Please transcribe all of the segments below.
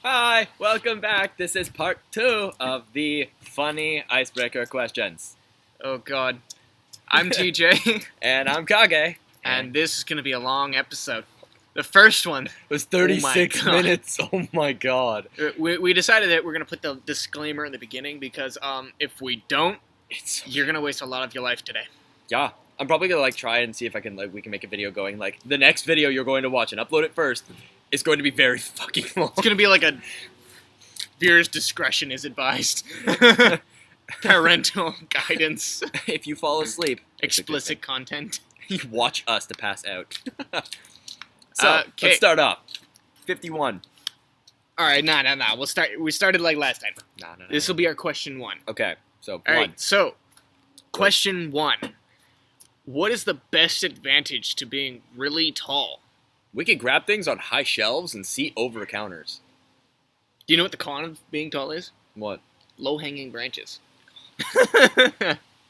Hi, welcome back. This is part 2 of the funny icebreaker questions. Oh god. I'm TJ. And I'm Kage. And this is going to be a long episode. The first one was 36 minutes. Oh my god. We decided that we're going to put the disclaimer in the beginning because if we don't, you're going to waste a lot of your life today. Yeah. I'm probably going to try and see if I can we can make a video going the next video you're going to watch and upload it first is going to be very fucking long. It's going to be like a viewer's discretion is advised. Parental guidance. If you fall asleep. Explicit content. You watch us to pass out. So, let's start off. 51. Alright, nah. We started like last time. Nah. This will be our question 1. Okay, so Alright, so, question 1. What is the best advantage to being really tall? We can grab things on high shelves and see over counters. Do you know what the con of being tall is? What? Low-hanging branches.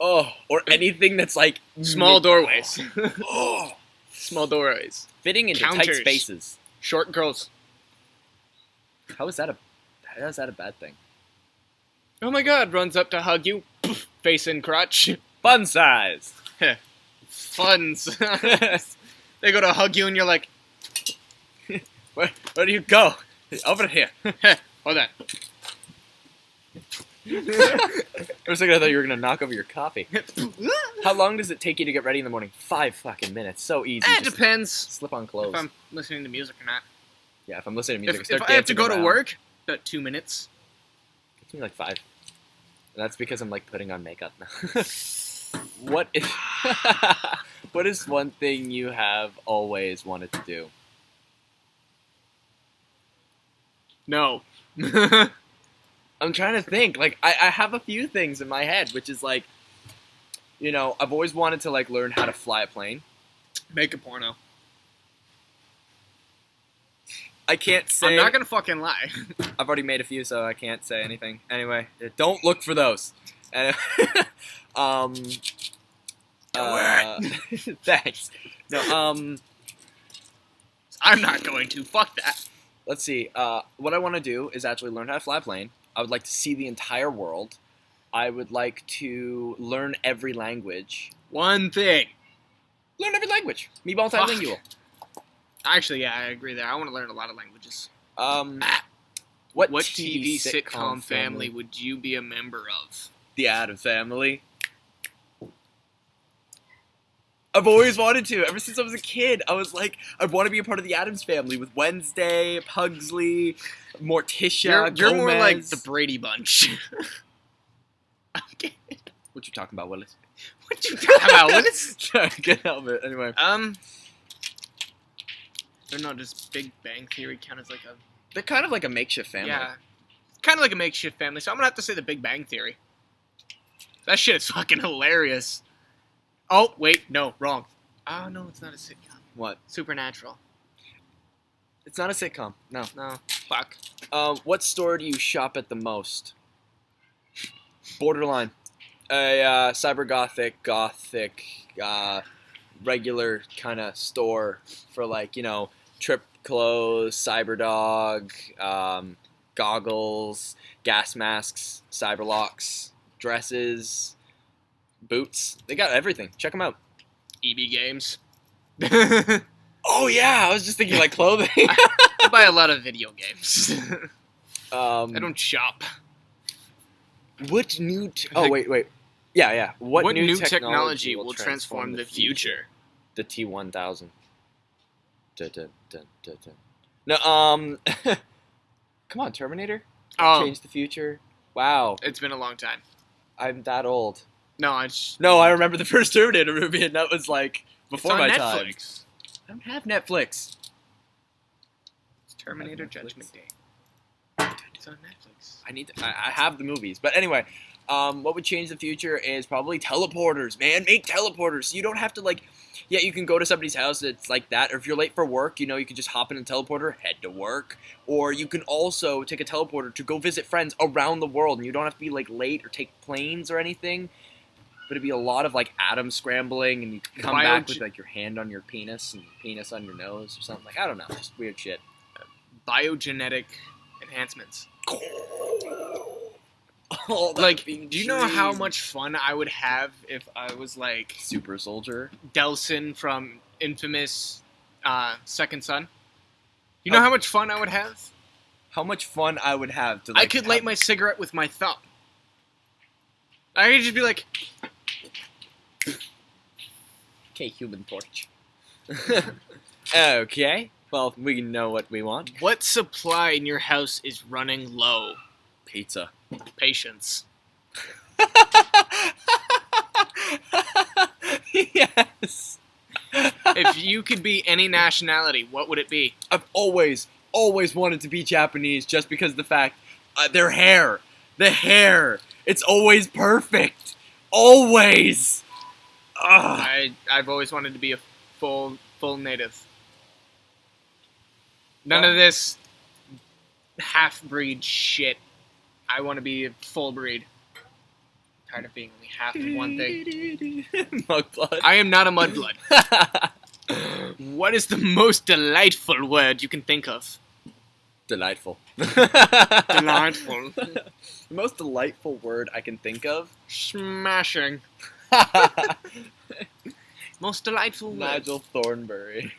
Oh, or anything that's small doorways. Oh, small doorways. Fitting into Counters. tight spaces. Short girls. How is that a bad thing? Oh my god, runs up to hug you. Face in crotch. Fun size. Fun size. They go to hug you and you're like, Where do you go? Over here. Hold on. For a second I thought you were going to knock over your coffee. How long does it take you to get ready in the morning? 5 fucking minutes. So easy. It depends. Slip on clothes. If I'm listening to music or not. Yeah, if I'm listening to music. If I have to go to work, about 2 minutes. It takes me 5. And that's because I'm putting on makeup now. What is one thing you have always wanted to do? No. I'm trying to think. I have a few things in my head, which is I've always wanted to learn how to fly a plane. Make a porno. I can't say. I'm not gonna fucking lie. I've already made a few, so I can't say anything. Anyway, don't look for those. Thanks. No, I'm not going to. Fuck that. Let's see. What I want to do is actually learn how to fly a plane. I would like to see the entire world. I would like to learn every language. One thing. Learn every language. Me multilingual. Actually, yeah, I agree there. I want to learn a lot of languages. What TV sitcom family would you be a member of? The Addams Family. I've always wanted to. Ever since I was a kid, I was I want to be a part of the Addams Family with Wednesday, Pugsley, Morticia, You're more like Gomez. the Brady Bunch. Okay. What you talking about, Willis? What you talking about, Willis? I can't help it. Anyway. I don't know, does Big Bang Theory count as a... They're kind of like a makeshift family. Yeah. Kind of like a makeshift family, so I'm gonna have to say the Big Bang Theory. That shit is fucking hilarious. Oh, wait, no, wrong. Oh, no, it's not a sitcom. What? Supernatural. It's not a sitcom. No. No, fuck. What store do you shop at the most? Borderline. A cyber gothic, regular kind of store for trip clothes, cyberdog, goggles, gas masks, cyber locks, dresses, boots. They got everything. Check them out. EB Games. Oh yeah, I was just thinking clothing. I buy a lot of video games. I don't shop. What new... wait. Yeah. What new technology will transform the future? The T-1000. No, come on, Terminator. Change the future. Wow. It's been a long time. I'm that old. No, I remember the first Terminator movie, and that was before my time. Netflix. I don't have Netflix. It's Terminator Judgment Day. It's on Netflix. I have the movies, but anyway, what would change the future is probably teleporters. Man, make teleporters. So you don't have to yeah, you can go to somebody's house that's like that, or if you're late for work, you can just hop in a teleporter, head to work, or you can also take a teleporter to go visit friends around the world, and you don't have to be late or take planes or anything. But it'd be a lot of atom scrambling, and you come back with your hand on your penis and penis on your nose or something. I don't know, just weird shit. Biogenetic enhancements. Oh, Like, do you know how much fun I would have if I was like Super Soldier? Delsin from Infamous Second Son? You know how much fun I would have? How much fun I would have to, like, I could light my cigarette with my thumb. I could just be like, Okay, Human Torch. Okay. Well, we know what we want. what supply in your house is running low? Pizza. Patience. Yes. If you could be any nationality, what would it be? I've always wanted to be Japanese just because of the fact their hair. The hair. It's always perfect. Always. Ugh. I've always wanted to be a full native. None of this half-breed shit. I want to be a full breed. I'm tired of being only half of one thing. Mudblood. I am not a mudblood. What is the most delightful word you can think of? Delightful. Delightful. The most delightful word I can think of? Smashing. Most delightful word. Nigel Thornberry.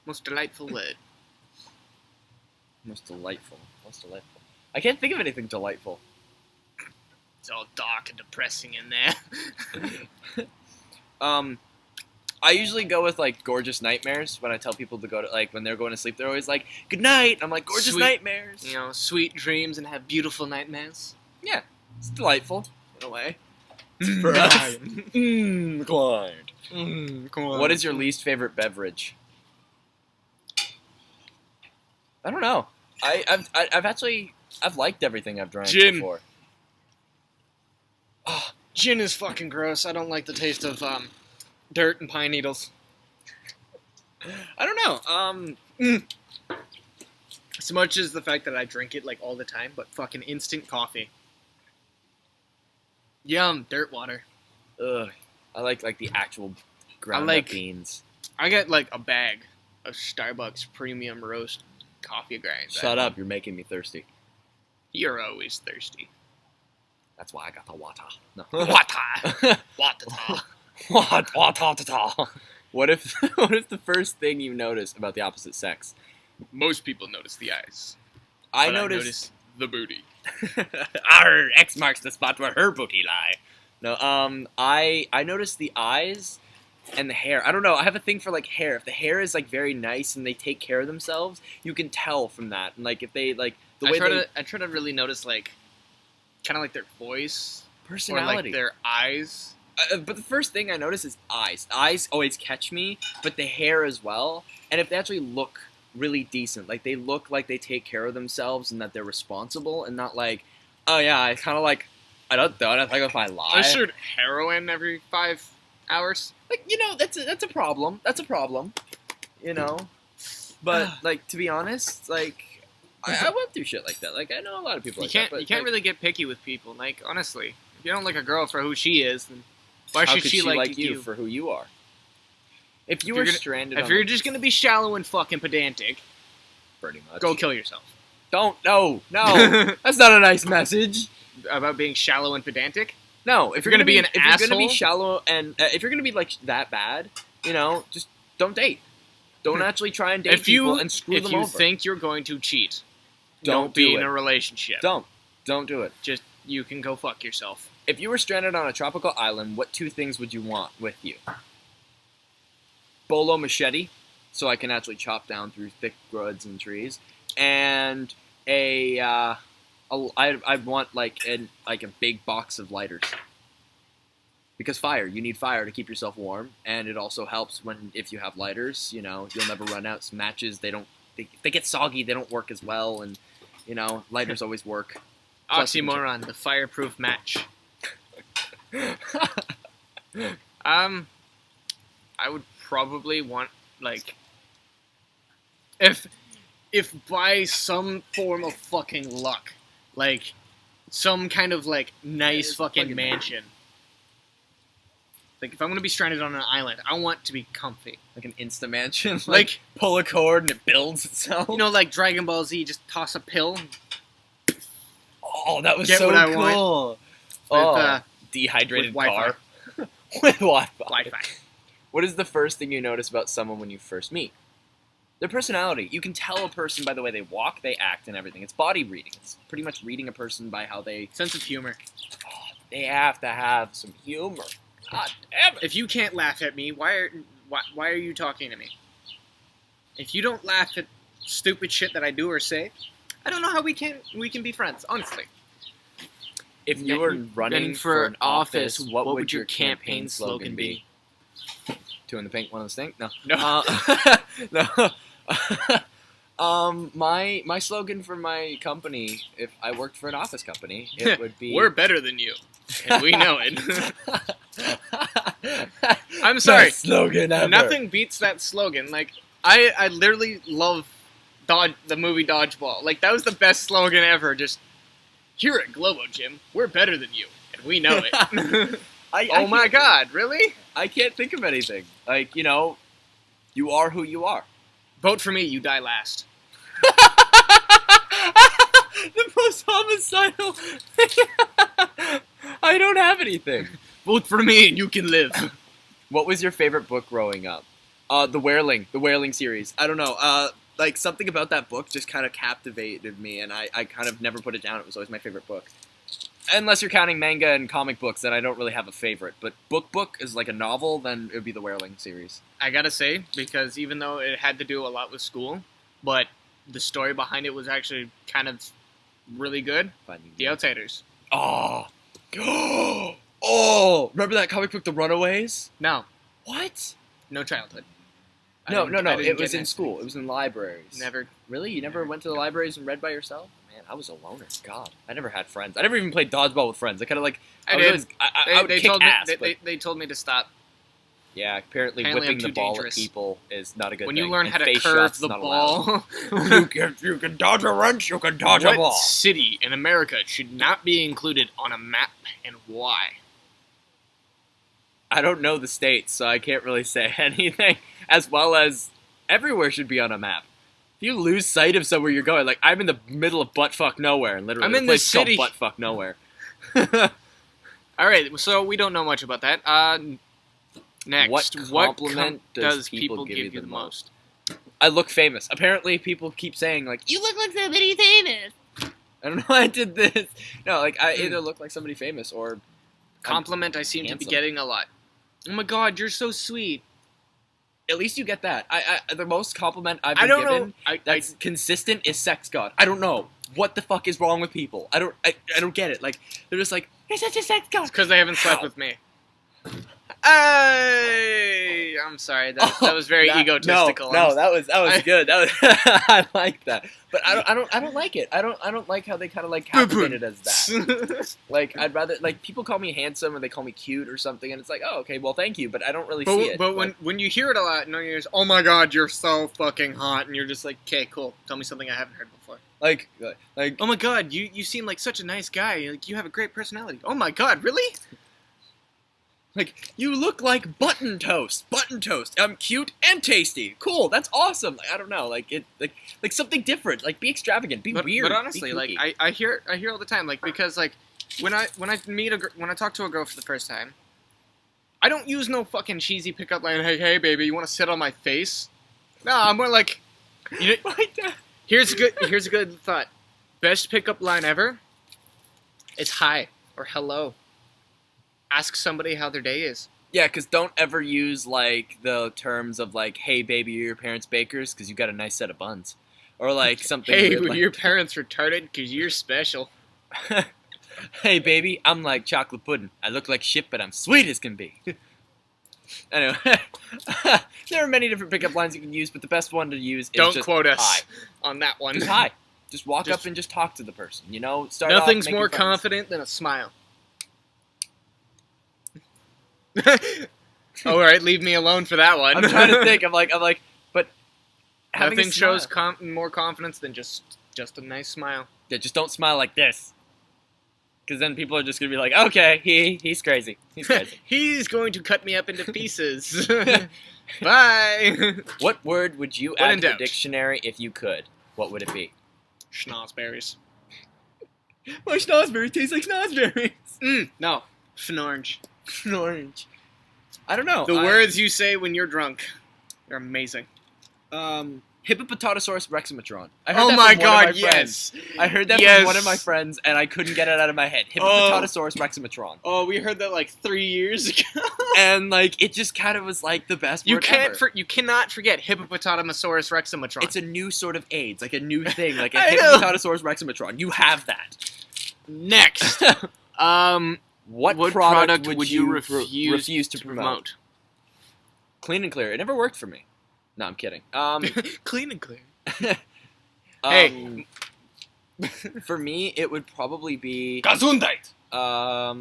Most delightful word. Most delightful. Most delightful. I can't think of anything delightful. It's all dark and depressing in there. I usually go with, like, gorgeous nightmares when I tell people to go to, like, when they're going to sleep, they're always like, good night. I'm like, gorgeous Sweet. nightmares. You know, sweet dreams and have beautiful nightmares. Yeah, it's delightful in a way. For us. Clyde. What is your least favorite beverage? I don't know. I've liked everything I've drank Gin. before. Oh, gin is fucking gross. I don't like the taste of dirt and pine needles. I don't know. As much as the fact that I drink it like all the time, but fucking instant coffee. Yum, dirt water. Ugh. I like the actual ground like- up beans. I get like a bag of Starbucks premium roast coffee grinds. Shut up, you're making me thirsty. You're always thirsty. That's why I got the water. No. Water. Water. Water. What if the first thing you notice about the opposite sex? Most people notice the eyes. I But notice the booty. our X marks the spot where her booty lie. No, I notice the eyes and the hair. I don't know. I have a thing for like hair. If the hair is like very nice and they take care of themselves, you can tell from that. And like if they like the way I try to really notice like kind of like their voice personality, or like their eyes. But the first thing I notice is eyes. Eyes always catch me, but the hair as well. And if they actually look really decent, like they look like they take care of themselves and that they're responsible, and not like, oh yeah, I kind of like I don't know. I think if I lie, I shoot heroin every 5 hours. like that's a problem. That's a problem. But like to be honest, like I went through shit like that. Like I know a lot of people. You can't like, really get picky with people. Like honestly, if you don't like a girl for who she is, then why how should could she like you for who you are? If you If were you're gonna- stranded, If on you're the- just gonna be shallow and fucking pedantic, pretty much go kill yourself. Don't no that's not a nice message. About being shallow and pedantic. No, if you're gonna be an if you're gonna be asshole- shallow and if you're gonna be like that bad, just don't date. Don't actually try and date people and screw them if you over. think you're going to cheat, Don't be do in it. a relationship. Don't do it. Just you can go fuck yourself. If you were stranded on a tropical island, what 2 things would you want with you? Bolo machete, so I can actually chop down through thick woods and trees, and I'd want like a big box of lighters. Because you need fire to keep yourself warm, and it also helps if you have lighters, you'll never run out. Some matches, they get soggy, they don't work as well, and lighters always work. Plus, Oxymoron, the fireproof match. I would probably want like if by some form of fucking luck, like some kind of like nice fucking mansion Like, if I'm going to be stranded on an island, I want to be comfy. Like an Insta mansion. Like, pull a cord and it builds itself. you know, like Dragon Ball Z, just toss a pill. Oh, that was Get so what I cool. With, dehydrated with car. With Wi-Fi. Wi-Fi. What is the first thing you notice about someone when you first meet? Their personality. You can tell a person by the way they walk, they act, and everything. It's body reading. It's pretty much reading a person by how they... Sense of humor. Oh, they have to have some humor. God damn it. If you can't laugh at me, why are you talking to me? If you don't laugh at stupid shit that I do or say, I don't know how we can be friends, honestly. If you were running for an office, what would your campaign slogan be? Two in the pink, one in the stink? No. No. No. My slogan for my company, if I worked for an office company, it would be... We're better than you, and we know it. I'm sorry. Best slogan ever. Nothing beats that slogan. Like, I literally love the movie Dodgeball. Like, that was the best slogan ever. Just, here at Globo Gym, we're better than you, and we know it. Oh my god, really? I can't think of anything. Like, you know, you are who you are. Vote for me, you die last. The most homicidal. I don't have anything. Vote for me and you can live. What was your favorite book growing up? The Whaling series. I don't know. Like, something about that book just kind of captivated me, and I kind of never put it down. It was always my favorite book. Unless you're counting manga and comic books, then I don't really have a favorite. But book is like a novel, then it would be the Whaling series. I gotta say, because even though it had to do a lot with school, but the story behind it was actually kind of really good. The Outsiders. Oh. Oh! Remember that comic book, The Runaways? No. What? No childhood. No. It was in school. It was in libraries. Never. Really? You never went to the libraries and read by yourself? Man, I was a loner. God. I never had friends. I never even played dodgeball with friends. I kind of like... I would kick ass. They told me to stop. Yeah, apparently whipping the ball at people is not a good thing. When you learn how to curve the ball... you can dodge a wrench, you can dodge a ball. What city in America should not be included on a map, and why? I don't know the states, so I can't really say anything. As well as everywhere should be on a map. If you lose sight of somewhere you're going, like I'm in the middle of buttfuck nowhere, and literally I'm in the place the city. called buttfuck nowhere. All right, so we don't know much about that. Next, what compliment does people give you the most? I look famous. Apparently, people keep saying like, "You look like somebody famous." I don't know why I did this. No, like I either look like somebody famous or compliment I seem to be getting a lot. Oh my god, you're so sweet. At least you get that. The most compliment I've been given that's consistent is sex god. I don't know what the fuck is wrong with people. I don't get it. Like they're just like, you're such a sex god. It's because they haven't slept with me. Hey, I'm sorry. That was very egotistical. No, that was good. That was I like that. But I don't like it. I don't like how they kind of like captivate it as that. Like I'd rather like people call me handsome or they call me cute or something, and it's like, oh, okay, well, thank you, but I don't really see it. But when you hear it a lot, no, you're just, oh my god, you're so fucking hot, and you're just like, okay, cool. Tell me something I haven't heard before. Like oh my god, you seem like such a nice guy. Like you have a great personality. Oh my god, really? Like, you look like button toast. Button toast. I'm cute and tasty. Cool. That's awesome. Like, I don't know. Like it. Like something different. Like be extravagant. Be weird. But honestly, like I hear all the time. Like because like when I talk to a girl for the first time, I don't use no fucking cheesy pickup line. Hey baby, you want to sit on my face? No, I'm more like, you know, here's a good thought. Best pickup line ever. It's hi or hello. Ask somebody how their day is. Yeah, because don't ever use, like, the terms of, like, hey, baby, are your parents bakers? Because you got a nice set of buns. Or, like, something hey, weird, were like, your parents retarded? Because you're special. Hey, baby, I'm like chocolate pudding. I look like shit, but I'm sweet as can be. Anyway, there are many different pickup lines you can use, but the best one to use is don't just quote us hi. On that one. Just hi. Just walk up and just talk to the person, you know? Nothing's more confident than a smile. All right, leave me alone for that one. I'm trying to think. I'm like, but nothing shows more confidence than just a nice smile. Yeah, just don't smile like this. Because then people are just going to be like, okay, he's crazy. He's crazy. He's going to cut me up into pieces. Bye. What word would you When add in to the doubt. dictionary if you could? What would it be? Schnozberries. My schnozberry tastes like schnozberries. No. Fnorge. Orange. I don't know. The words you say when you're drunk. They're amazing. Hippopotamosaurus reximatron. I heard Oh that my from one of god, my yes. friends. I heard that Yes. from one of my friends, and I couldn't get it out of my head. Hippopotamosaurus reximatron. Oh, we heard that like 3 years ago. And, like, it just kind of was, like, the best You word can't. ever. You cannot forget Hippopotamosaurus reximatron. It's a new sort of AIDS, like a new thing, like a I know. Hippopotamosaurus reximatron. You have that. Next. What product would you refuse to promote? Clean and clear. It never worked for me. No, I'm kidding. Clean and clear. Hey. For me, it would probably be... Gesundheit. I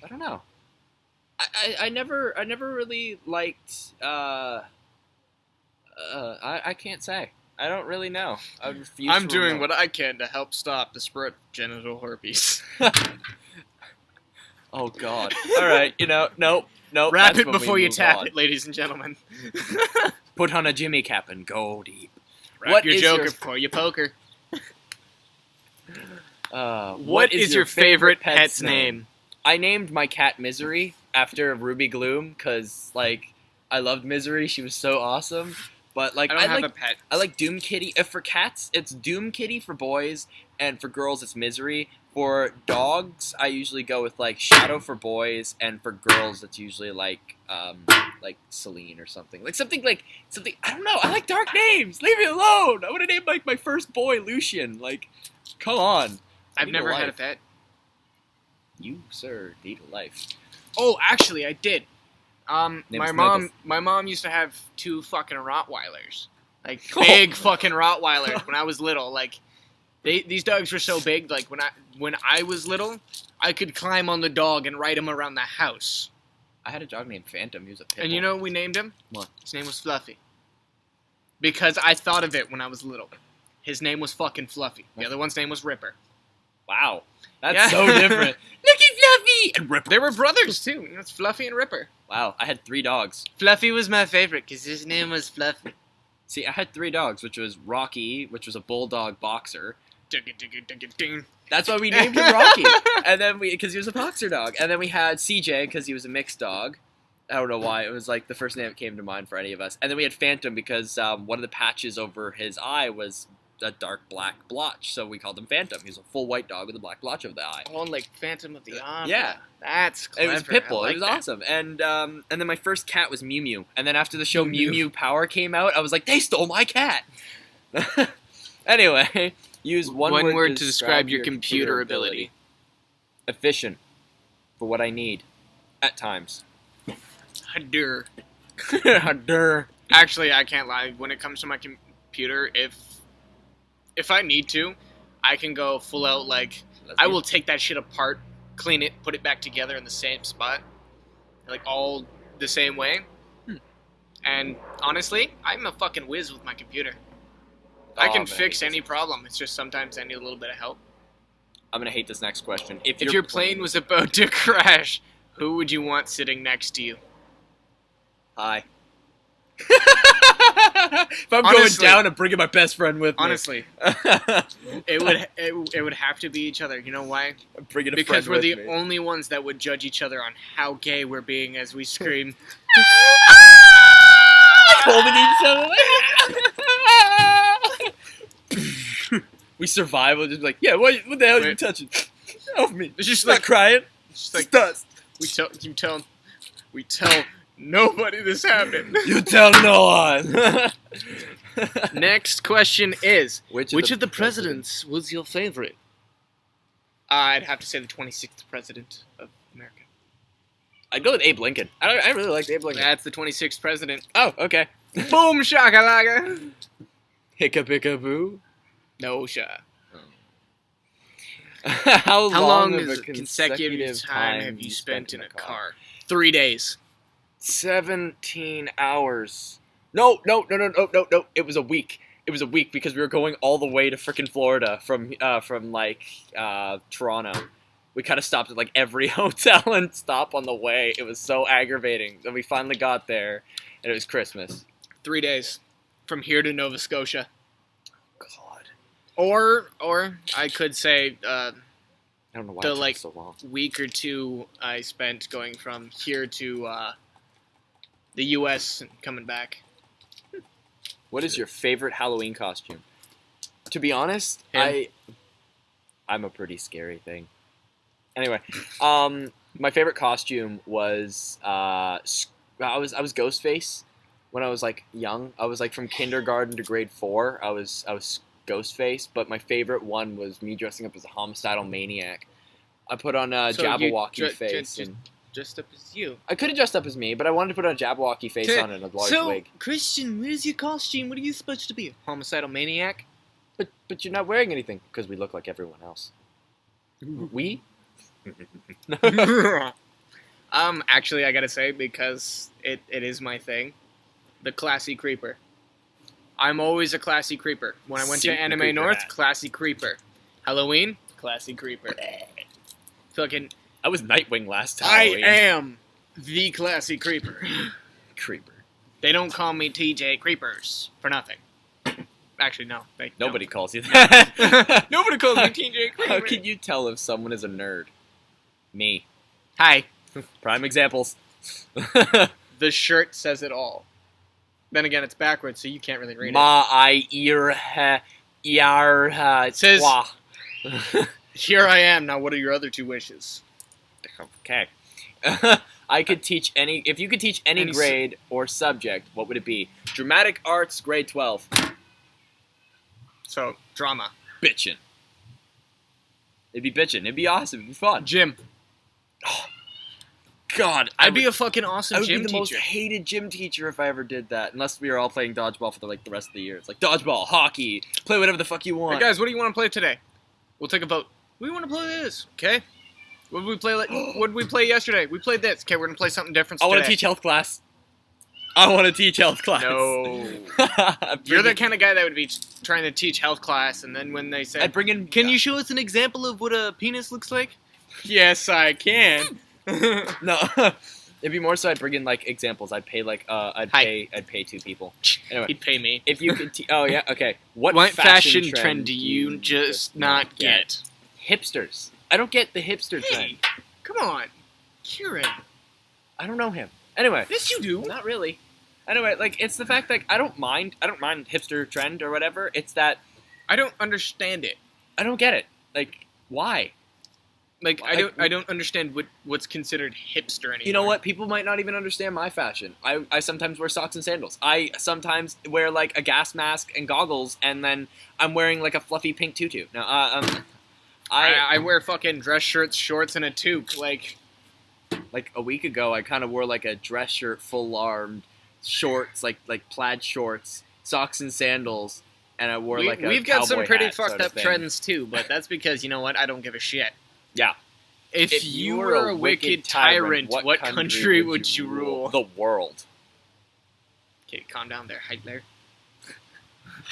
don't know. I never really liked. I can't say. I don't really know. I would refuse. I'm to doing remote. what I can to help stop the spread of genital herpes. Oh God! All right, nope. Wrap that's it when we before you move tap on. it, ladies and gentlemen. Put on a Jimmy cap and go deep. Wrap What your is joker your- before you poker. What is your favorite pet's name? I named my cat Misery after Ruby Gloom because, like, I loved Misery. She was so awesome. But, like, I don't have a pet. I like Doom Kitty. For cats, it's Doom Kitty for boys, and for girls, it's Misery. For dogs, I usually go with, like, Shadow for boys, and for girls, it's usually, like Celine or something. Something, I don't know. I like dark names. Leave me alone. I would have named, like, my first boy Lucian. Like, come on. I've never had a life. pet. You, sir, need a life. Oh, actually, I did. Name My was mom used to have 2 fucking Rottweilers, like Oh. big fucking Rottweilers when I was little. Like, these dogs were so big. Like when I was little, I could climb on the dog and ride him around the house. I had a dog named Phantom. He was a pit And you bull. know what we named him? What? His name was Fluffy. Because I thought of it when I was little. His name was fucking Fluffy. The other one's name was Ripper. Wow, that's Yeah. so different. Looky Fluffy and Ripper. They were brothers too. It's Fluffy and Ripper. Wow, I had 3 dogs. Fluffy was my favorite because his name was Fluffy. See, I had 3 dogs, which was Rocky, which was a bulldog boxer. That's why we named him Rocky. And then because he was a boxer dog. And then we had CJ because he was a mixed dog. I don't know why. It was like the first name that came to mind for any of us. And then we had Phantom because one of the patches over his eye was a dark black blotch, so we called him Phantom. He was a full white dog with a black blotch over the eye. Oh, like Phantom of the Opera. Yeah. That's clever. It was I Pitbull. like It was that. awesome. And then my first cat was Mew Mew. And then after the show Mew Mew Mew. Mew Power came out, I was like, they stole my cat. Anyway, use one word to describe your computer ability. Efficient. For what I need. At times. Hadur. Hadur. Actually, I can't lie. When it comes to my computer, if I need to, I can go full out, like, I will take that shit apart, clean it, put it back together in the same spot. Like, all the same way. And, honestly, I'm a fucking whiz with my computer. I can man, fix I any problem. It's just sometimes I need a little bit of help. I'm gonna hate this next question. If If your plane was about to crash, who would you want sitting next to you? Hi. If I'm Honestly- going down, I'm bringing my best friend with me. Honestly, it would have to be each other. You know why? I'm bringing a Because friend we're with the me. only ones that would judge each other on how gay we're being as we scream. Holding each other. We survive. We'll just be like, yeah, what the hell are you Wait. touching? Off me. It's just Not like crying. it's just It's like dust. we tell nobody this happened. You tell no one. Next question is: Which Which of the presidents was your favorite? I'd have to say the 26th president of America. I'd go with Abe Lincoln. I really liked Abe Lincoln. That's the 26th president. Oh, okay. Boom shakalaka. Hicka picka boo. No shot. How How long of is a consecutive time have you spent in a car? 3 days. 17 hours. No. It was a week. It was a week because we were going all the way to frickin' Florida from Toronto. We kind of stopped at like every hotel and stop on the way. It was so aggravating. Then we finally got there, and it was Christmas. 3 days from here to Nova Scotia. God. Or I could say I don't know why the it took like so long. week or two I spent going from here to the U.S. and coming back. What is your favorite Halloween costume? To be honest, Him. I'm a pretty scary thing. Anyway, my favorite costume was I was Ghostface when I was like young. I was like from kindergarten to grade 4. I was Ghostface, but my favorite one was me dressing up as a homicidal maniac. I put on a So Jabberwocky face. And Dressed up as you. I could have dressed up as me, but I wanted to put on a Jabberwocky face on and a large wig. Christian, where's your costume? What are you supposed to be? Homicidal maniac? But you're not wearing anything because we look like everyone else. We? Actually, I gotta say, because it is my thing, the classy creeper. I'm always a classy creeper. When I went to Secret Anime creeper North, hat. classy creeper. Halloween, classy creeper. Fucking, I was Nightwing last time. I am the classy creeper. Creeper. They don't call me TJ Creepers for nothing. Actually, no. Nobody calls you that. Nobody calls me TJ Creeper. How can you tell if someone is a nerd? Me. Hi. Prime examples. The shirt says it all. Then again, it's backwards, so you can't really read it. Ma I ear ha yar ha. It says- twa. Here I am. Now, what are your other 2 wishes? Okay. I could teach any. If you could teach any grade or subject, what would it be? Dramatic arts, grade 12. So, drama. Bitchin'. It'd be bitchin'. It'd be awesome. It'd be fun. Gym. God, I'd be a fucking awesome I would gym be the most teacher. hated gym teacher if I ever did that. Unless we were all playing dodgeball for the rest of the year. It's like dodgeball, hockey, play whatever the fuck you want. Hey guys, what do you want to play today? We'll take a vote. We want to play this, okay? What did we play? What did we play yesterday? We played this. Okay, we're gonna play something different I today. want to teach health class. I want to teach health class. No. You're the kind of guy that would be trying to teach health class, and then when they say, I'd bring in. "Can you show us an example of what a penis looks like?" Yes, I can. No. It'd be more so I'd bring in like examples. I'd pay like I'd pay 2 people. Anyway, He'd pay me. if you could oh yeah, okay. What fashion trend do you just not get? Hipsters. I don't get the hipster trend. Hey, come on, Kieran. I don't know him. Anyway, Yes, you do. not really. Anyway, like it's the fact that I don't mind hipster trend or whatever. It's that I don't understand it. I don't get it. Like why? Like I don't understand what's considered hipster anymore. You know what? People might not even understand my fashion. I sometimes wear socks and sandals. I sometimes wear like a gas mask and goggles, and then I'm wearing like a fluffy pink tutu. Now, I wear fucking dress shirts, shorts, and a toque. Like a week ago, I kind of wore like a dress shirt, full armed, shorts, like plaid shorts, socks and sandals, and I wore like a we've got some cowboy pretty hat fucked sort of up thing. trends too, but that's because you know what? I don't give a shit. Yeah. If you were a wicked tyrant, what country would you rule? The world. Okay, calm down there, Hitler.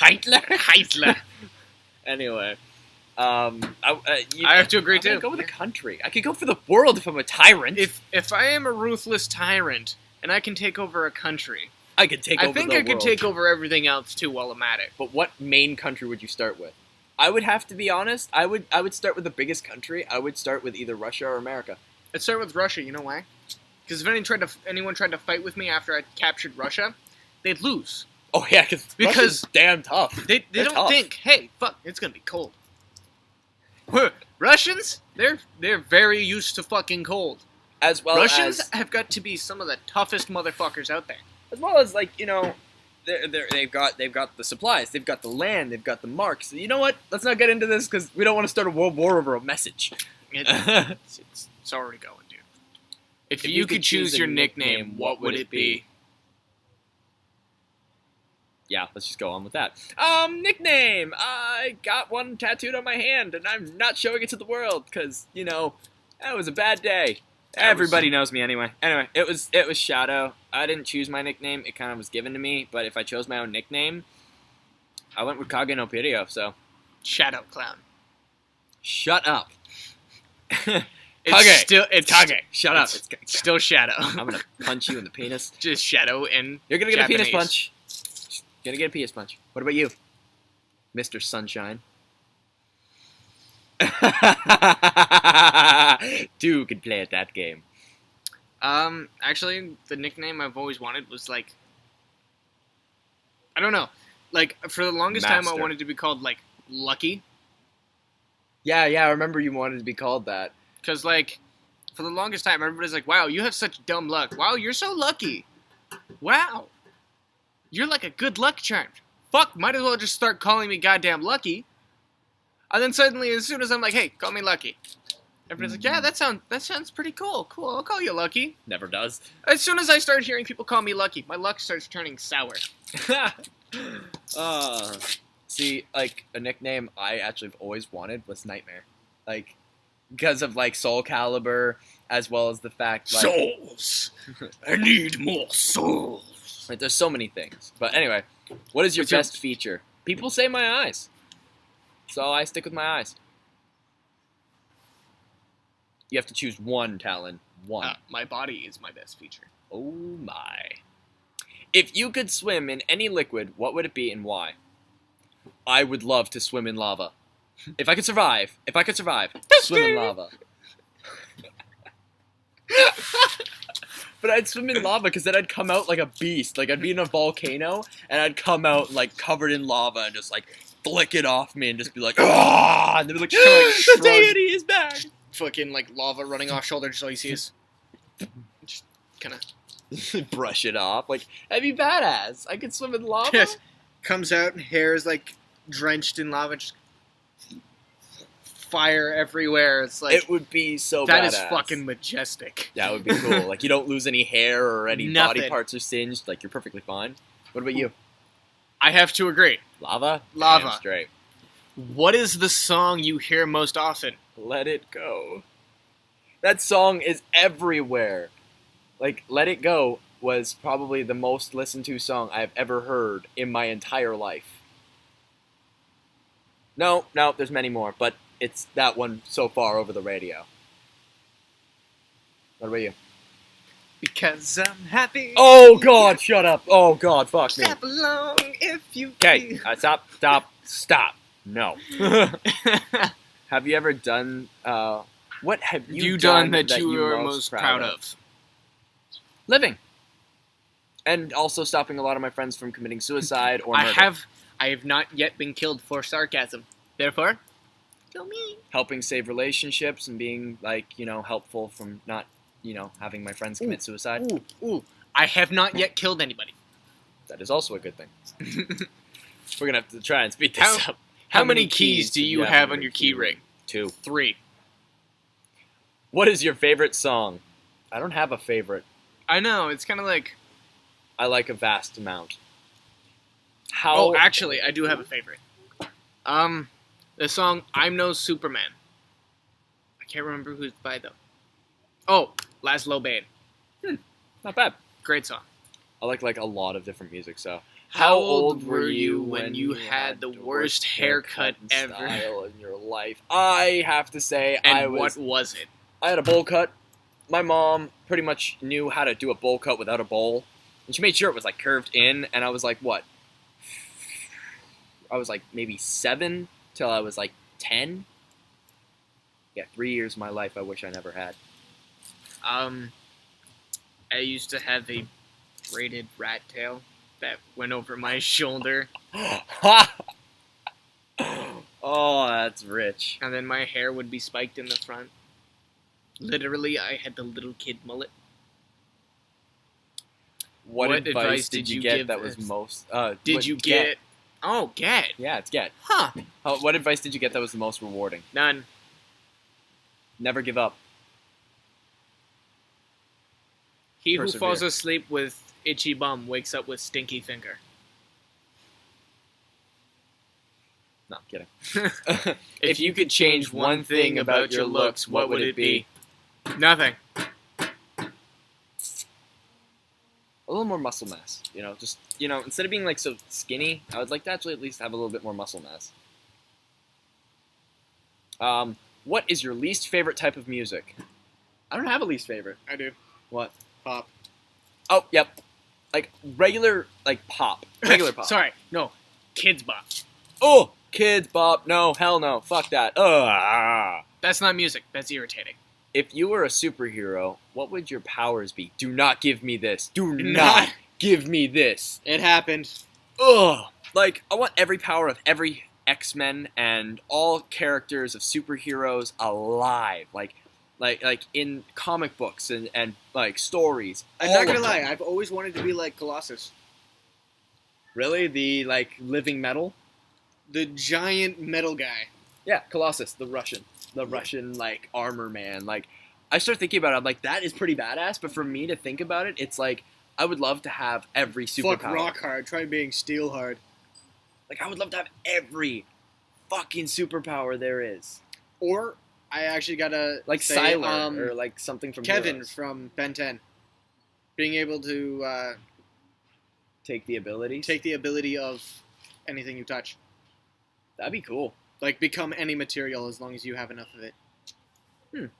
Hitler. Anyway, I have to agree I'm gonna too. go with a country. I could go for the world if I'm a tyrant. If I am a ruthless tyrant and I can take over a country, I could take I over think the I could world. take over everything else too while I'm at it. But what main country would you start with? I would have to be honest. I would start with the biggest country. I would start with either Russia or America. Let's start with Russia. You know why? Because if anyone tried to fight with me after I captured Russia, they'd lose. Oh yeah, because Because damn tough. They They're don't tough. think, hey, fuck, it's gonna be cold. Russians, they're very used to fucking cold. As well Russians as have got to be some of the toughest motherfuckers out there. as well as like they've got the supplies, they've got the land, they've got the marks. You know what? Let's not get into this because we don't want to start a world war over a message. It's already going, dude. If you could choose your nickname, what would it be? Yeah, let's just go on with that. Nickname. I got one tattooed on my hand, and I'm not showing it to the world because that was a bad day. Everybody knows me anyway. Anyway, it was Shadow. I didn't choose my nickname. It kind of was given to me. But if I chose my own nickname, I went with KageNoPiero, so. Shadow Clown. Shut up. It's Kage. Shut up. It's still Shadow. I'm gonna punch you in the penis. Just Shadow in You're gonna get Japanese. a penis punch. You're gonna get a penis punch. What about you, Mr. Sunshine? Two could play at that game. Actually, the nickname I've always wanted was like, I don't know, like for the longest time I Master. wanted to be called like Lucky, Yeah, I remember you wanted to be called that. because like for the longest time everybody's like, wow, you have such dumb luck. Wow, you're so lucky. Wow, you're like a good luck charm. Fuck, might as well just start calling me goddamn Lucky. And then suddenly, as soon as I'm like, hey, call me Lucky, everybody's like, yeah, that sounds pretty cool. Cool, I'll call you Lucky. Never does. As soon as I start hearing people call me Lucky, my luck starts turning sour. See, like, a nickname I actually have always wanted was Nightmare. Like, because of, like, Soul Calibur, as well as the fact, like... Souls! I need more souls! Like, there's so many things. But anyway, what is your best feature? People say my eyes. So I stick with my eyes. You have to choose one, Talon. One. My body is my best feature. Oh my. If you could swim in any liquid, what would it be and why? I would love to swim in lava. If I could survive, swim in lava. But I'd swim in lava because then I'd come out like a beast. Like, I'd be in a volcano, and I'd come out, like, covered in lava and just, like, flick it off me and just be like, ah! And they'd be like, the deity is back! Fucking, like, lava running off shoulder, just all you see is... Just kind of... Brush it off. Like, that'd be badass. I could swim in lava. Yes. Comes out, hair is, like, drenched in lava, just... Fire everywhere. It's like... It would be so badass. That is fucking majestic. That would be cool. Like, you don't lose any hair or any body Nothing. parts are singed. Like, you're perfectly fine. What about you? I have to agree. Lava? Lava. Damn straight. What is the song you hear most often? Let It Go. That song is everywhere. Like, Let It Go was probably the most listened to song I've ever heard in my entire life. No, there's many more, but it's that one so far over the radio. What about you? Because I'm happy. Oh, God, shut up. Oh, God, fuck me. Clap along if you Okay, stop. No. Have you ever done, what have you done that you are most proud of? Living. And also stopping a lot of my friends from committing suicide or murder. I have not yet been killed for sarcasm. Therefore, kill me. Helping save relationships and being, like, helpful from not, having my friends commit suicide. Ooh. I have not yet killed anybody. That is also a good thing. We're going to have to try and speed this up. How many keys do you have on your key ring? 2. 3. What is your favorite song? I don't have a favorite. I know, it's kind of like... I like a vast amount. Oh, actually, I do have a favorite. The song I'm No Superman. I can't remember who's by, though. Oh, Laszlo Bane. Not bad. Great song. I like a lot of different music, so... How old were you when you had the worst haircut ever? Style in your life? I have to say, what was it? I had a bowl cut. My mom pretty much knew how to do a bowl cut without a bowl. And she made sure it was, like, curved in, and I was like, what? I was, like, maybe 7 till I was, like, 10? Yeah, 3 years of my life I wish I never had. I used to have a braided rat tail that went over my shoulder. Oh, that's rich. And then my hair would be spiked in the front. Literally, I had the little kid mullet. What advice did you get that was most... Did you get... Oh, get. Yeah, it's get. Huh. What advice did you get that was the most rewarding? None. Never give up. He who Persevere. falls asleep with itchy bum wakes up with stinky finger. No, I'm kidding. If you could change one thing about your looks, what would it be? Nothing. A little more muscle mass. You know, just instead of being like so skinny, I would like to actually at least have a little bit more muscle mass. What is your least favorite type of music? I don't have a least favorite. I do. What? Pop. Oh, yep. Like regular, like pop. Regular pop. Sorry, no. Kids bop. Oh, kids bop. No, hell no. Fuck that. Ugh. That's not music. That's irritating. If you were a superhero, what would your powers be? Do not give me this. Do not give me this. It happened. Ugh. Like, I want every power of every X-Men and all characters of superheroes alive. Like in comic books and like stories. I'm not gonna lie. I've always wanted to be like Colossus. Really? The like living metal? The giant metal guy. Yeah, Colossus, the Russian like armor man. Like, I start thinking about it. I'm like, that is pretty badass. But for me to think about it, it's like I would love to have every superpower. Fuck rock hard. Try being steel hard. Like, I would love to have every fucking superpower there is. Or I actually gotta like say, Sylar or like something from Kevin Heroes. from Ben 10. Being able to Take the abilities. take the ability of anything you touch. That'd be cool. Like, become any material as long as you have enough of it.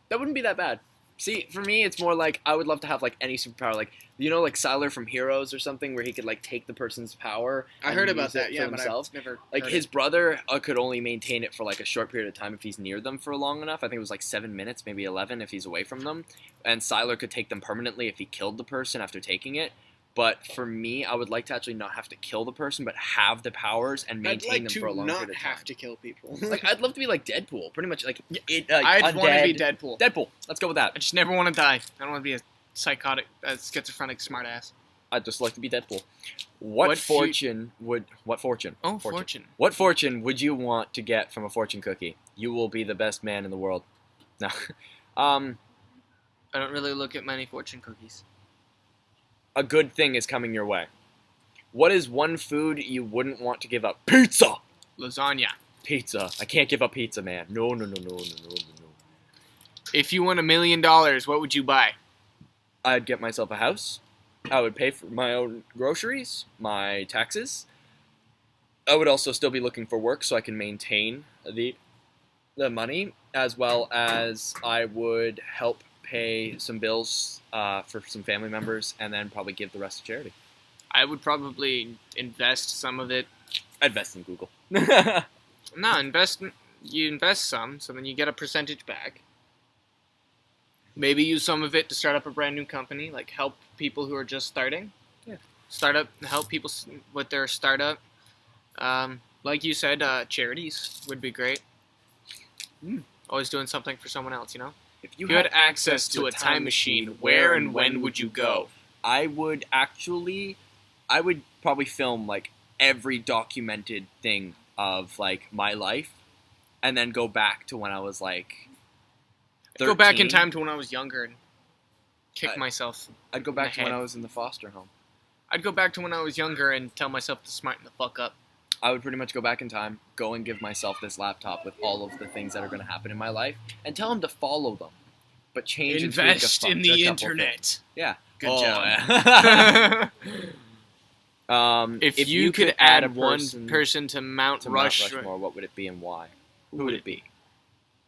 That wouldn't be that bad. See, for me, it's more like I would love to have like any superpower, like like Sylar from Heroes or something, where he could like take the person's power. I heard about use it that, for yeah, but himself. I've never Like heard his it. brother could only maintain it for like a short period of time if he's near them for long enough. I think it was like 7 minutes, maybe 11 if he's away from them. And Sylar could take them permanently if he killed the person after taking it. But for me, I would like to actually not have to kill the person, but have the powers and maintain them for a long period of time. I'd like to not have to kill people. Like, I'd love to be like Deadpool, pretty much. Like, I'd want to be undead. Deadpool. Deadpool. Let's go with that. I just never want to die. I don't want to be a psychotic, schizophrenic smartass. I'd just like to be Deadpool. What fortune? Oh, fortune. What fortune would you want to get from a fortune cookie? You will be the best man in the world. No. I don't really look at many fortune cookies. A good thing is coming your way. What is one food you wouldn't want to give up? Pizza! Lasagna. Pizza. I can't give up pizza, man. No. If you won $1 million, what would you buy? I'd get myself a house. I would pay for my own groceries, my taxes. I would also still be looking for work so I can maintain the money, as well as I would help pay some bills for some family members, and then probably give the rest to charity. I would probably invest some of it. I'd invest in Google. No, you invest some, so then you get a percentage back. Maybe use some of it to start up a brand new company, like help people who are just starting. Yeah. Help people with their startup. Like you said, charities would be great. Always doing something for someone else, If you had access to a time machine, where and when would you go? I would probably film like every documented thing of like my life, and then go back to when I was like 13. Go back in time to when I was younger and kick myself. I'd go back in to the when head. I was in the foster home. I'd go back to when I was younger and tell myself to smarten the fuck up. I would pretty much go back in time, go and give myself this laptop with all of the things that are going to happen in my life, and tell him to follow them, but change and tweak Invest in the a couple internet. things. Yeah. Good job. If you could add a one person to Mount to Mount Rushmore, Rushmore, what would it be and why? Who would it be?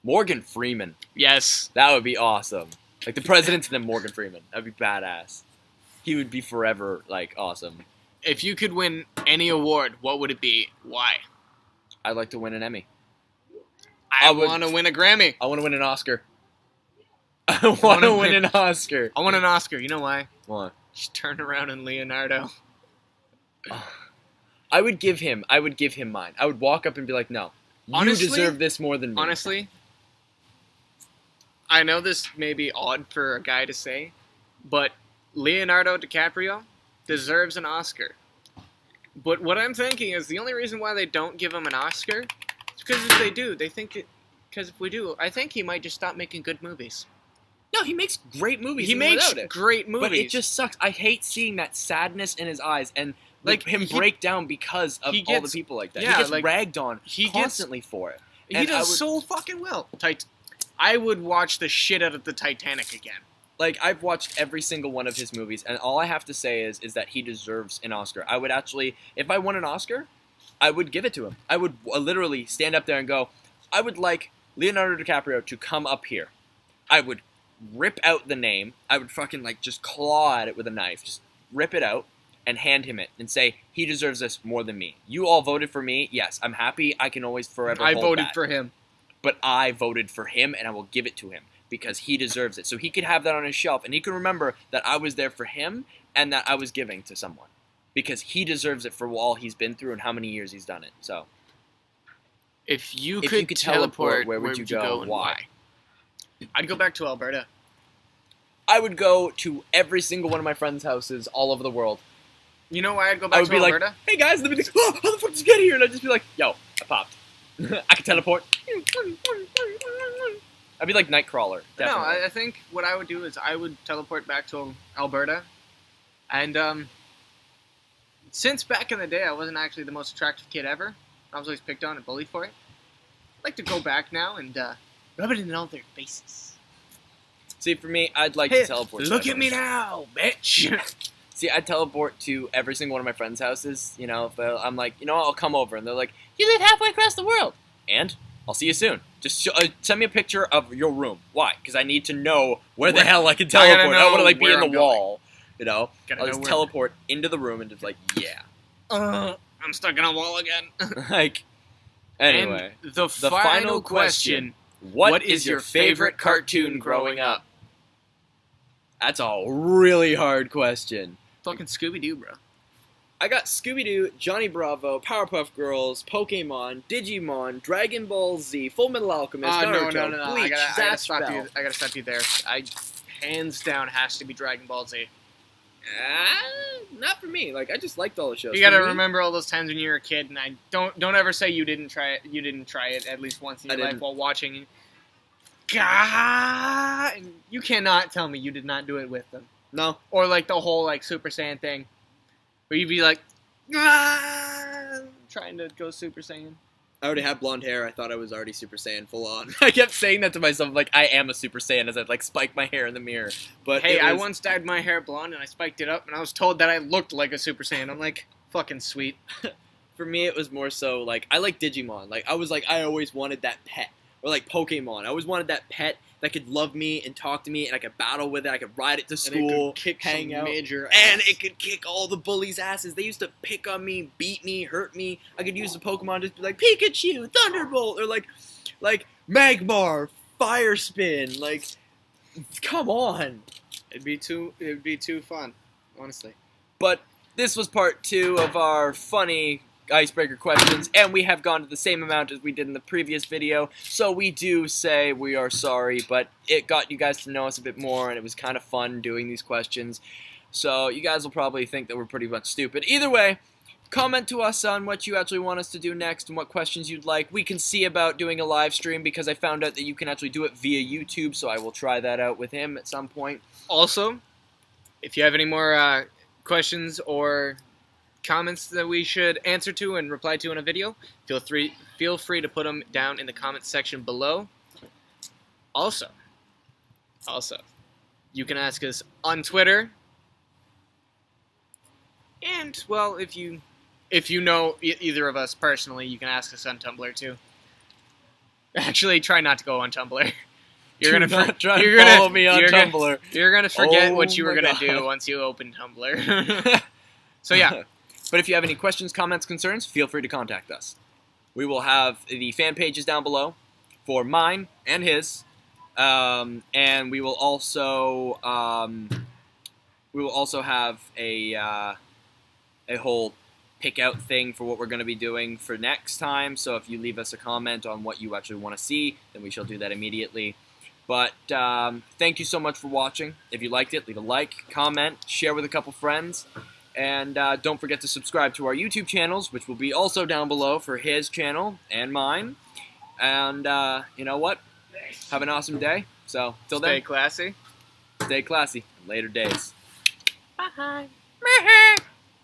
Morgan Freeman. yes. That would be awesome. Like the president and then Morgan Freeman. That'd be badass. He would be forever like awesome. If you could win any award, what would it be? Why? I'd like to win an Emmy. I want to win a Grammy. I want to win an Oscar. I want to win an Oscar. I want an Oscar. You know why? Why? Just turn around and Leonardo. I would give him mine. I would walk up and be like, no, Honestly- you deserve this more than me. Honestly, I know this may be odd for a guy to say, but Leonardo DiCaprio deserves an Oscar. But what I'm thinking is the only reason why they don't give him an Oscar is because if they do, they think it. Because if we do, I think he might just stop making good movies. No, he makes great movies. He even makes without it. great movies. But it just sucks. I hate seeing that sadness in his eyes and like him break down because of all the people like that. yeah, he gets like, ragged on he constantly for it. He And does so fucking well. I would watch the shit out of the Titanic again. Like, I've watched every single one of his movies, and all I have to say is that he deserves an Oscar. I would actually, if I won an Oscar, I would give it to him. I would literally stand up there and go, I would like Leonardo DiCaprio to come up here. I would rip out the name. I would fucking, like, just claw at it with a knife. Just rip it out and hand him it and say, he deserves this more than me. You all voted for me. Yes, I'm happy. I can always forever hold voted that. for him. But I voted for him, and I will give it to him. Because he deserves it. So he could have that on his shelf, and he can remember that I was there for him and that I was giving to someone. Because he deserves it for all he's been through and how many years he's done it. So, if you could teleport, where would you go and why? I'd go back to Alberta. I would go to every single one of my friends' houses all over the world. You know why I'd go back I would to be Alberta? like, hey guys, let me think, oh, how the fuck did you get here? And I'd just be like, yo, I popped. I can teleport. I'd be like Nightcrawler. Definitely. No, I think what I would do is I would teleport back to Alberta. And since back in the day I wasn't actually the most attractive kid ever, I was always picked on and bullied for it, I'd like to go back now and rub it in all their faces. See, for me, I'd like to teleport. Look at me now, bitch! See, I'd teleport to every single one of my friends' houses. You know, but I'm like, you know what, I'll come over. And they're like, you live halfway across the world. And I'll see you soon. Just send me a picture of your room. Why? Because I need to know where the hell I can teleport. I don't want to like be in the wall. You know? I'll just teleport into the room and just like, yeah. I'm stuck in a wall again. Like, anyway. And the final question. What is your favorite cartoon growing up? That's a really hard question. Fucking Scooby-Doo, bro. I got Scooby-Doo, Johnny Bravo, Powerpuff Girls, Pokemon, Digimon, Dragon Ball Z, FullMetal Alchemist, Naruto, no. Bleach, I gotta stop you there. Hands down has to be Dragon Ball Z. Not for me. Like, I just liked all the shows. You gotta remember all those times when you were a kid, and I don't ever say you didn't try it. You didn't try it at least once in your life while watching. God, you cannot tell me you did not do it with them. No. Or like the whole like Super Saiyan thing, where you'd be like, trying to go Super Saiyan. I already had blonde hair. I thought I was already Super Saiyan full on. I kept saying that to myself, like, I am a Super Saiyan, as I'd like spike my hair in the mirror. But hey, I once dyed my hair blonde and I spiked it up, and I was told that I looked like a Super Saiyan. I'm like, fucking sweet. For me, it was more so like I like Digimon. Like I was like I always wanted that pet. Or like Pokemon. I always wanted that pet that could love me and talk to me, and I could battle with it. I could ride it to school, and it could kick hang out, major and it could kick all the bullies' asses. They used to pick on me, beat me, hurt me. I could use the Pokemon just be like Pikachu, Thunderbolt, or like Magmar, Fire Spin. Like, come on, it'd be too fun, honestly. But this was part 2 of our funny icebreaker questions, and we have gone to the same amount as we did in the previous video, so we do say we are sorry, but it got you guys to know us a bit more, and it was kind of fun doing these questions, so you guys will probably think that we're pretty much stupid. Either way, comment to us on what you actually want us to do next and what questions you'd like. We can see about doing a live stream, because I found out that you can actually do it via YouTube, so I will try that out with him at some point. Also, if you have any more questions or comments that we should answer to and reply to in a video, feel free to put them down in the comments section below. Also, you can ask us on Twitter, and well, if you know either of us personally, you can ask us on Tumblr too. Actually, try not to go on Tumblr. You're gonna follow me on Tumblr. You're gonna forget what you were gonna do once you open Tumblr. So yeah. But if you have any questions, comments, concerns, feel free to contact us. We will have the fan pages down below for mine and his, and we will also have a whole pick out thing for what we're going to be doing for next time. So if you leave us a comment on what you actually want to see, then we shall do that immediately. But thank you so much for watching. If you liked it, leave a like, comment, share with a couple friends. And don't forget to subscribe to our YouTube channels, which will be also down below for his channel and mine. And you know what? Have an awesome day. So, till then. Stay classy. Stay classy. Later days. Bye.